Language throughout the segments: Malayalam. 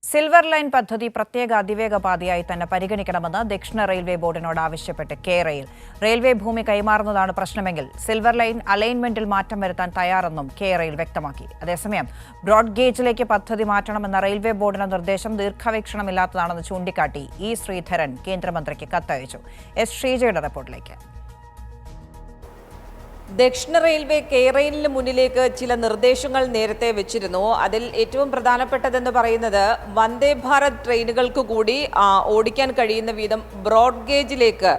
സിൽവർ ലൈൻ പദ്ധതി പ്രത്യേക അതിവേഗ പാതയായി തന്നെ പരിഗണിക്കണമെന്ന് ദക്ഷിണ റെയിൽവേ ബോർഡിനോട് ആവശ്യപ്പെട്ട് കെ-റെയിൽ. റെയിൽവേ ഭൂമി കൈമാറുന്നതാണ് പ്രശ്നമെങ്കിൽ സിൽവർ ലൈൻ അലൈൻമെന്റിൽ മാറ്റം വരുത്താൻ തയ്യാറെന്നും കെ-റെയിൽ വ്യക്തമാക്കി. അതേസമയം ബ്രോഡ് ഗേജിലേക്ക് പദ്ധതി മാറ്റണമെന്ന റെയിൽവേ ബോർഡിന്റെ നിർദ്ദേശം ദീർഘവീക്ഷണമില്ലാത്തതാണെന്ന് ചൂണ്ടിക്കാട്ടി ഇ ശ്രീധരൻ കേന്ദ്രമന്ത്രിക്ക് കത്തയച്ചു. എസ് ശ്രീജയുടെ റിപ്പോർട്ടിലേക്ക്. ദക്ഷിണ റെയിൽവേ കെ-റെയിലിന് മുന്നിലേക്ക് ചില നിർദ്ദേശങ്ങൾ നേരത്തെ വെച്ചിരുന്നു. അതിൽ ഏറ്റവും പ്രധാനപ്പെട്ടതെന്ന് പറയുന്നത് വന്ദേ ഭാരത് ട്രെയിനുകൾക്ക് കൂടി ഓടിക്കാൻ കഴിയുന്ന വിധം ബ്രോഡ് ഗേജിലേക്ക്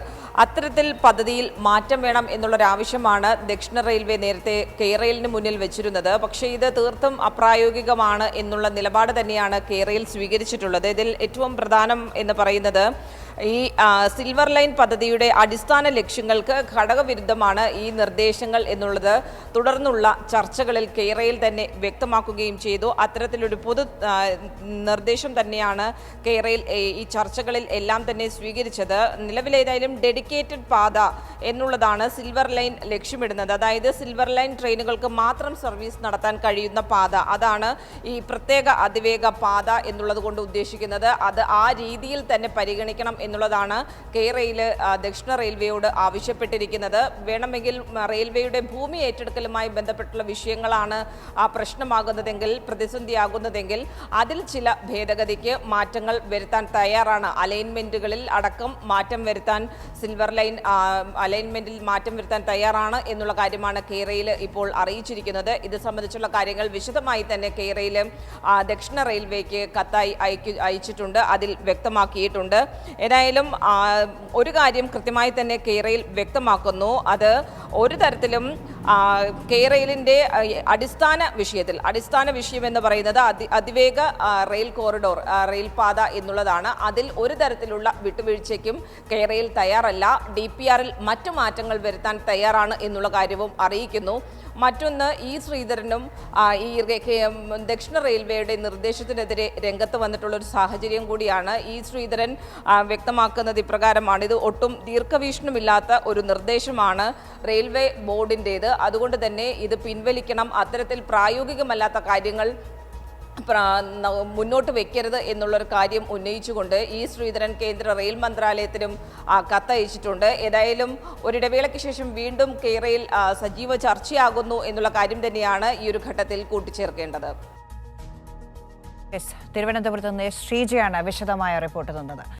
അത്തരത്തിൽ പദ്ധതിയിൽ മാറ്റം വേണം എന്നുള്ളൊരാവശ്യമാണ് ദക്ഷിണ റെയിൽവേ നേരത്തെ കെ-റെയിലിന് മുന്നിൽ വെച്ചിരുന്നത്. പക്ഷേ ഇത് തീർത്തും അപ്രായോഗികമാണ് എന്നുള്ള നിലപാട് തന്നെയാണ് കെ-റെയിൽ സ്വീകരിച്ചിട്ടുള്ളത്. ഇതിൽ ഏറ്റവും പ്രധാനം എന്ന് പറയുന്നത് ഈ സിൽവർ ലൈൻ പദ്ധതിയുടെ അടിസ്ഥാന ലക്ഷ്യങ്ങൾക്ക് ഘടകവിരുദ്ധമാണ് ഈ നിർദ്ദേശങ്ങൾ എന്നുള്ളത് തുടർന്നുള്ള ചർച്ചകളിൽ കെ-റെയിൽ തന്നെ വ്യക്തമാക്കുകയും ചെയ്തു. അത്തരത്തിലൊരു പൊതു നിർദ്ദേശം തന്നെയാണ് കെ-റെയിൽ ഈ ചർച്ചകളിൽ എല്ലാം തന്നെ സ്വീകരിച്ചത്. നിലവിലേതായാലും ഡെഡിക്കേറ്റഡ് പാത എന്നുള്ളതാണ് സിൽവർ ലൈൻ ലക്ഷ്യമിടുന്നത്. അതായത് സിൽവർ ലൈൻ ട്രെയിനുകൾക്ക് മാത്രം സർവീസ് നടത്താൻ കഴിയുന്ന പാത, അതാണ് ഈ പ്രത്യേക അതിവേഗ പാത എന്നുള്ളത് കൊണ്ട് ഉദ്ദേശിക്കുന്നത്. അത് ആ രീതിയിൽ തന്നെ പരിഗണിക്കണം എന്നുള്ളതാണ് കെ-റെയിൽ ദക്ഷിണ റെയിൽവേയോട് ആവശ്യപ്പെട്ടിരിക്കുന്നത്. വേണമെങ്കിൽ റെയിൽവേയുടെ ഭൂമി ഏറ്റെടുക്കലുമായി ബന്ധപ്പെട്ടുള്ള വിഷയങ്ങളാണ് പ്രശ്നമാകുന്നതെങ്കിൽ, പ്രതിസന്ധിയാകുന്നതെങ്കിൽ അതിൽ ചില ഭേദഗതിക്ക് മാറ്റങ്ങൾ വരുത്താൻ തയ്യാറാണ്. അലൈൻമെന്റുകളിൽ അടക്കം മാറ്റം വരുത്താൻ, സിൽവർ ലൈൻ അലൈൻമെന്റിൽ മാറ്റം വരുത്താൻ തയ്യാറാണ് എന്നുള്ള കാര്യമാണ് കെ-റെയിൽ ഇപ്പോൾ അറിയിച്ചിരിക്കുന്നത്. ഇത് സംബന്ധിച്ചുള്ള കാര്യങ്ങൾ വിശദമായി തന്നെ കെ-റെയിൽ ദക്ഷിണ റെയിൽവേക്ക് കത്തായി അയച്ചിട്ടുണ്ട്, അതിൽ വ്യക്തമാക്കിയിട്ടുണ്ട്. ഏതായാലും ഒരു കാര്യം കൃത്യമായി തന്നെ കെ-റെയിൽ വ്യക്തമാക്കുന്നു. അത് ഒരു തരത്തിലും കെ-റെയിലിൻ്റെ അടിസ്ഥാന വിഷയം എന്ന് പറയുന്നത് അതിവേഗ റെയിൽ കോറിഡോർ, റെയിൽ പാത എന്നുള്ളതാണ്. അതിൽ ഒരു തരത്തിലുള്ള വിട്ടുവീഴ്ചയ്ക്കും കെ-റെയിൽ തയ്യാറല്ല. DPR-ൽ മറ്റു മാറ്റങ്ങൾ വരുത്താൻ തയ്യാറാണ് എന്നുള്ള കാര്യവും അറിയിക്കുന്നു. മറ്റൊന്ന്, ഇ ശ്രീധരനും ഈ ദക്ഷിണ റെയിൽവേയുടെ നിർദ്ദേശത്തിനെതിരെ രംഗത്ത് വന്നിട്ടുള്ള ഒരു സാഹചര്യം കൂടിയാണ്. ഇ ശ്രീധരൻ വ്യക്തമാക്കുന്നത് ഇപ്രകാരമാണ്: ഇത് ഒട്ടും ദീർഘവീക്ഷണമില്ലാത്ത ഒരു നിർദ്ദേശമാണ് റെയിൽവേ ബോർഡിൻ്റേത്. അതുകൊണ്ട് തന്നെ ഇത് പിൻവലിക്കണം, അത്തരത്തിൽ പ്രായോഗികമല്ലാത്ത കാര്യങ്ങൾ മുന്നോട്ട് വെക്കരുത് എന്നുള്ളൊരു കാര്യം ഉന്നയിച്ചുകൊണ്ട് ഇ ശ്രീധരൻ കേന്ദ്ര റെയിൽ മന്ത്രാലയത്തിനും കത്തയച്ചിട്ടുണ്ട്. ഏതായാലും ഒരിടവേളയ്ക്ക് ശേഷം വീണ്ടും കെ-റെയിൽ സജീവ ചർച്ചയാകുന്നു എന്നുള്ള കാര്യം തന്നെയാണ് ഈ ഒരു ഘട്ടത്തിൽ കൂട്ടിച്ചേർക്കേണ്ടത്. തിരുവനന്തപുരത്ത് നിന്ന് ശ്രീജയാണ് വിശദമായ റിപ്പോർട്ട് തന്നത്.